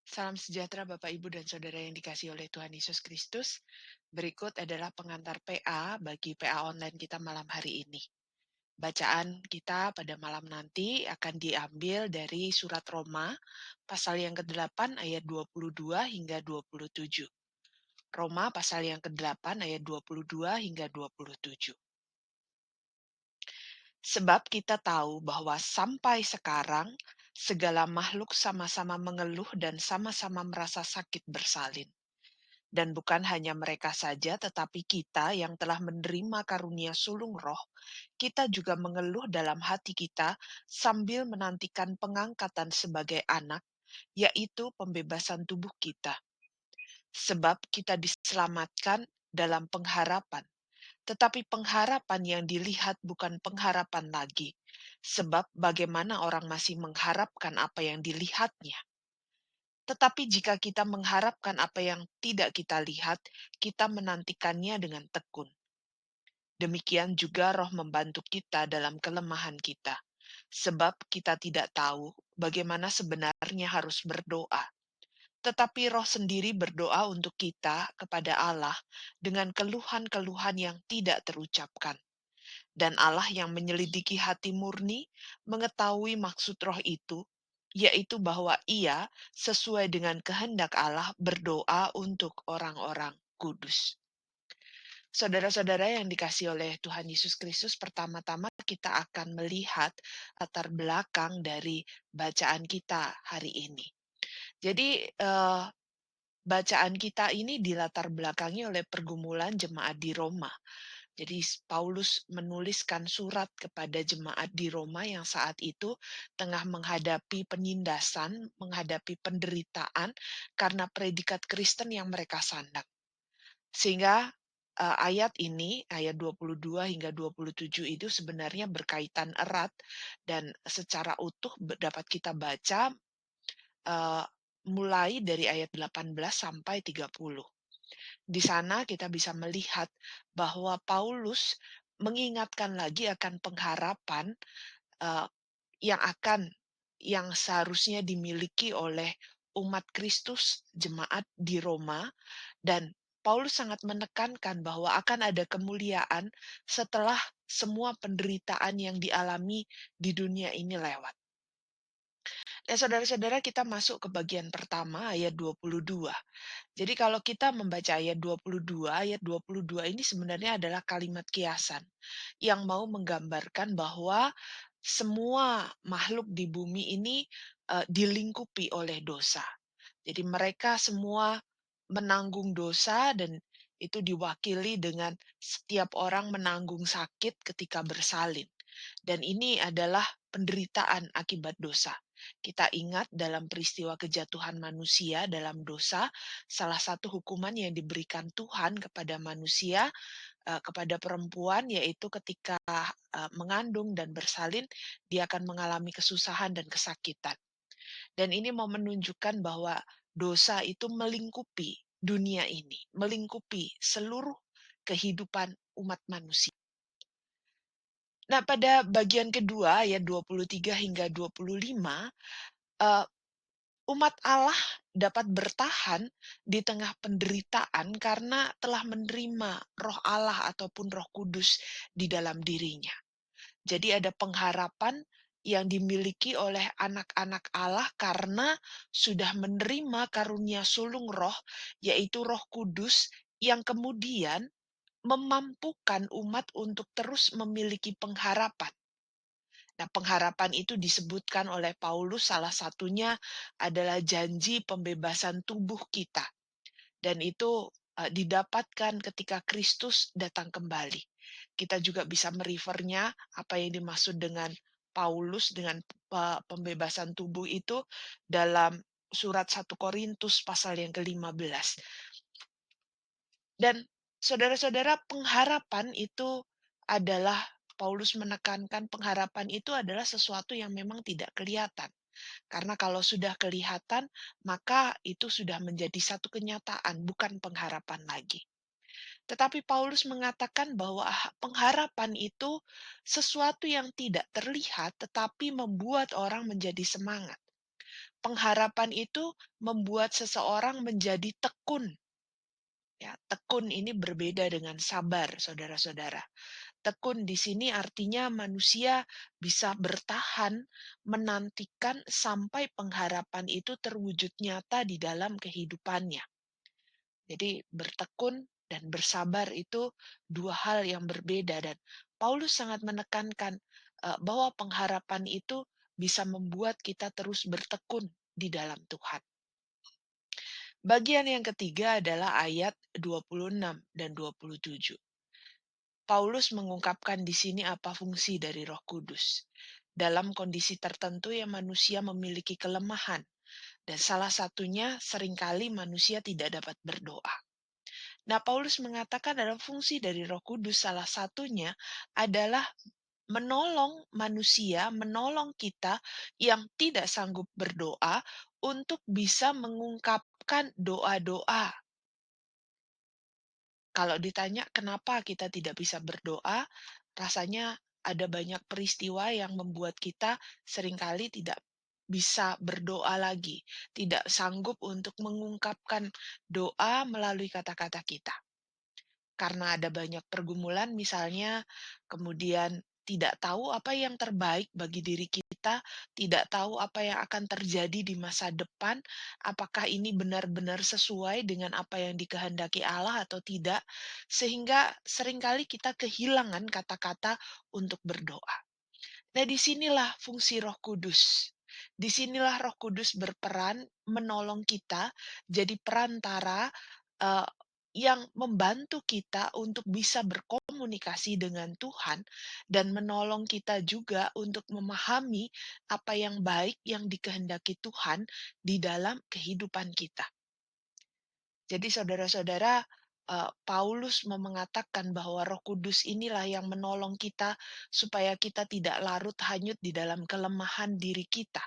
Salam sejahtera Bapak, Ibu, dan Saudara yang dikasihi oleh Tuhan Yesus Kristus. Berikut adalah pengantar PA bagi PA online kita malam hari ini. Bacaan kita pada malam nanti akan diambil dari surat Roma, pasal yang ke-8 ayat 22 hingga 27. Roma pasal yang ke-8 ayat 22 hingga 27. Sebab kita tahu bahwa sampai sekarang segala makhluk sama-sama mengeluh dan sama-sama merasa sakit bersalin. Dan bukan hanya mereka saja, tetapi kita yang telah menerima karunia sulung roh, kita juga mengeluh dalam hati kita sambil menantikan pengangkatan sebagai anak, yaitu pembebasan tubuh kita. Sebab kita diselamatkan dalam pengharapan. Tetapi pengharapan yang dilihat bukan pengharapan lagi. Sebab bagaimana orang masih mengharapkan apa yang dilihatnya. Tetapi jika kita mengharapkan apa yang tidak kita lihat, kita menantikannya dengan tekun. Demikian juga Roh membantu kita dalam kelemahan kita, sebab kita tidak tahu bagaimana sebenarnya harus berdoa. Tetapi Roh sendiri berdoa untuk kita kepada Allah dengan keluhan-keluhan yang tidak terucapkan. Dan Allah yang menyelidiki hati murni mengetahui maksud Roh itu, yaitu bahwa Ia sesuai dengan kehendak Allah berdoa untuk orang-orang kudus. Saudara-saudara yang dikasihi oleh Tuhan Yesus Kristus, pertama-tama kita akan melihat latar belakang dari bacaan kita hari ini. Jadi bacaan kita ini dilatar belakangi oleh pergumulan jemaat di Roma. Jadi Paulus menuliskan surat kepada jemaat di Roma yang saat itu tengah menghadapi penindasan, menghadapi penderitaan karena predikat Kristen yang mereka sandang. Sehingga ayat ini, ayat 22 hingga 27 itu sebenarnya berkaitan erat dan secara utuh dapat kita baca mulai dari ayat 18 sampai 30. Di sana kita bisa melihat bahwa Paulus mengingatkan lagi akan pengharapan uh, yang seharusnya dimiliki oleh umat Kristus jemaat di Roma, dan Paulus sangat menekankan bahwa akan ada kemuliaan setelah semua penderitaan yang dialami di dunia ini lewat. Dan saudara-saudara, kita masuk ke bagian pertama ayat 22. Jadi kalau kita membaca ayat 22 ini sebenarnya adalah kalimat kiasan yang mau menggambarkan bahwa semua makhluk di bumi ini dilingkupi oleh dosa. Jadi mereka semua menanggung dosa, dan itu diwakili dengan setiap orang menanggung sakit ketika bersalin. Dan ini adalah penderitaan akibat dosa. Kita ingat dalam peristiwa kejatuhan manusia dalam dosa, salah satu hukuman yang diberikan Tuhan kepada manusia, kepada perempuan, yaitu ketika mengandung dan bersalin, dia akan mengalami kesusahan dan kesakitan. Dan ini mau menunjukkan bahwa dosa itu melingkupi dunia ini, melingkupi seluruh kehidupan umat manusia. Nah, pada bagian kedua ayat 23 hingga 25, umat Allah dapat bertahan di tengah penderitaan karena telah menerima Roh Allah ataupun Roh Kudus di dalam dirinya. Jadi ada pengharapan yang dimiliki oleh anak-anak Allah karena sudah menerima karunia sulung roh, yaitu Roh Kudus, yang kemudian memampukan umat untuk terus memiliki pengharapan. Nah, pengharapan itu disebutkan oleh Paulus, salah satunya adalah janji pembebasan tubuh kita. Dan itu didapatkan ketika Kristus datang kembali. Kita juga bisa merefernya apa yang dimaksud dengan Paulus dengan pembebasan tubuh itu dalam surat 1 Korintus pasal yang ke-15. Dan saudara-saudara, pengharapan itu adalah, Paulus menekankan pengharapan itu adalah sesuatu yang memang tidak kelihatan. Karena kalau sudah kelihatan, maka itu sudah menjadi satu kenyataan, bukan pengharapan lagi. Tetapi Paulus mengatakan bahwa pengharapan itu sesuatu yang tidak terlihat, tetapi membuat orang menjadi semangat. Pengharapan itu membuat seseorang menjadi tekun. Ya, tekun ini berbeda dengan sabar, saudara-saudara. Tekun di sini artinya manusia bisa bertahan menantikan sampai pengharapan itu terwujud nyata di dalam kehidupannya. Jadi bertekun dan bersabar itu dua hal yang berbeda, dan Paulus sangat menekankan bahwa pengharapan itu bisa membuat kita terus bertekun di dalam Tuhan. Bagian yang ketiga adalah ayat 26 dan 27. Paulus mengungkapkan di sini apa fungsi dari Roh Kudus. Dalam kondisi tertentu yang manusia memiliki kelemahan, dan salah satunya seringkali manusia tidak dapat berdoa. Nah, Paulus mengatakan dalam fungsi dari Roh Kudus salah satunya adalah menolong manusia, menolong kita yang tidak sanggup berdoa untuk bisa mengungkapkan doa-doa. Kalau ditanya kenapa kita tidak bisa berdoa, rasanya ada banyak peristiwa yang membuat kita seringkali tidak bisa berdoa lagi, tidak sanggup untuk mengungkapkan doa melalui kata-kata kita. Karena ada banyak pergumulan misalnya, kemudian tidak tahu apa yang terbaik bagi diri kita, tidak tahu apa yang akan terjadi di masa depan, apakah ini benar-benar sesuai dengan apa yang dikehendaki Allah atau tidak, sehingga seringkali kita kehilangan kata-kata untuk berdoa. Nah, disinilah fungsi Roh Kudus. Disinilah Roh Kudus berperan menolong kita jadi perantara eh, yang membantu kita untuk bisa berkomunikasi dengan Tuhan dan menolong kita juga untuk memahami apa yang baik yang dikehendaki Tuhan di dalam kehidupan kita. Jadi saudara-saudara, Paulus mengatakan bahwa Roh Kudus inilah yang menolong kita supaya kita tidak larut hanyut di dalam kelemahan diri kita,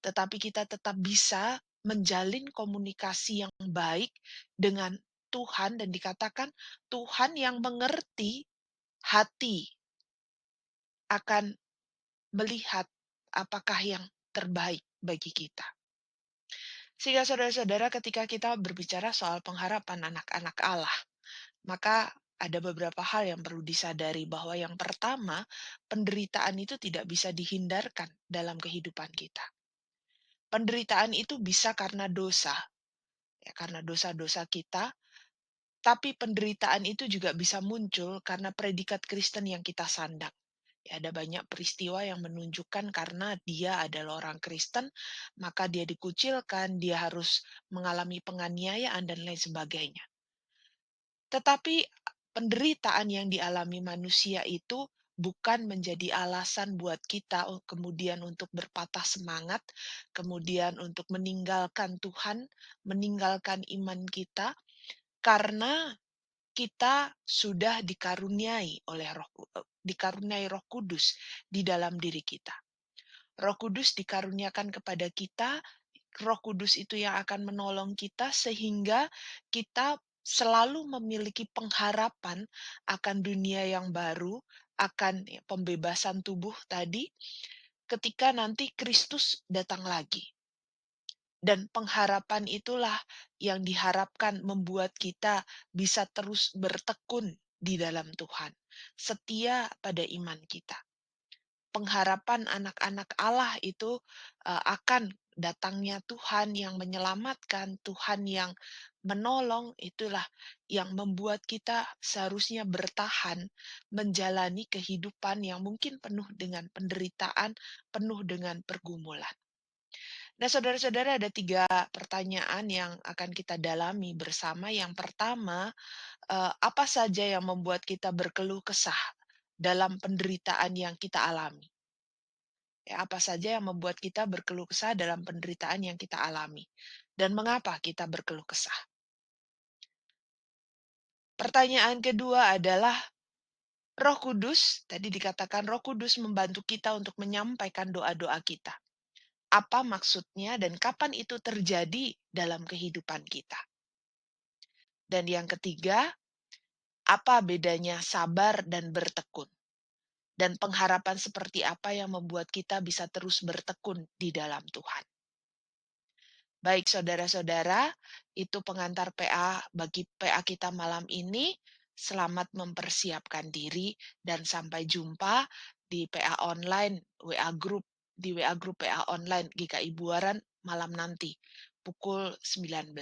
tetapi kita tetap bisa menjalin komunikasi yang baik dengan Tuhan, dan dikatakan Tuhan yang mengerti hati akan melihat apakah yang terbaik bagi kita. Sehingga saudara-saudara, ketika kita berbicara soal pengharapan anak-anak Allah, maka ada beberapa hal yang perlu disadari, bahwa yang pertama, penderitaan itu tidak bisa dihindarkan dalam kehidupan kita. Penderitaan itu bisa karena dosa, ya, karena dosa-dosa kita, tapi penderitaan itu juga bisa muncul karena predikat Kristen yang kita sandang. Ya, ada banyak peristiwa yang menunjukkan karena dia adalah orang Kristen, maka dia dikucilkan, dia harus mengalami penganiayaan dan lain sebagainya. Tetapi penderitaan yang dialami manusia itu bukan menjadi alasan buat kita kemudian untuk berpatah semangat, kemudian untuk meninggalkan Tuhan, meninggalkan iman kita, karena kita sudah dikaruniai Roh Kudus di dalam diri kita. Roh Kudus dikaruniakan kepada kita, Roh Kudus itu yang akan menolong kita sehingga kita selalu memiliki pengharapan akan dunia yang baru, akan pembebasan tubuh tadi, ketika nanti Kristus datang lagi. Dan pengharapan itulah yang diharapkan membuat kita bisa terus bertekun di dalam Tuhan, setia pada iman kita. Pengharapan anak-anak Allah itu akan datangnya Tuhan yang menyelamatkan, Tuhan yang menolong, itulah yang membuat kita seharusnya bertahan menjalani kehidupan yang mungkin penuh dengan penderitaan, penuh dengan pergumulan. Nah, saudara-saudara, ada 3 pertanyaan yang akan kita dalami bersama. Yang pertama, apa saja yang membuat kita berkeluh kesah dalam penderitaan yang kita alami? Ya, apa saja yang membuat kita berkeluh kesah dalam penderitaan yang kita alami? Dan mengapa kita berkeluh kesah? Pertanyaan kedua adalah, Roh Kudus, tadi dikatakan Roh Kudus membantu kita untuk menyampaikan doa-doa kita. Apa maksudnya dan kapan itu terjadi dalam kehidupan kita? Dan yang ketiga, apa bedanya sabar dan bertekun? Dan pengharapan seperti apa yang membuat kita bisa terus bertekun di dalam Tuhan? Baik saudara-saudara, itu pengantar PA bagi PA kita malam ini. Selamat mempersiapkan diri dan sampai jumpa di PA online, WA group, di WA group PA online GKI Buaran malam nanti pukul 19.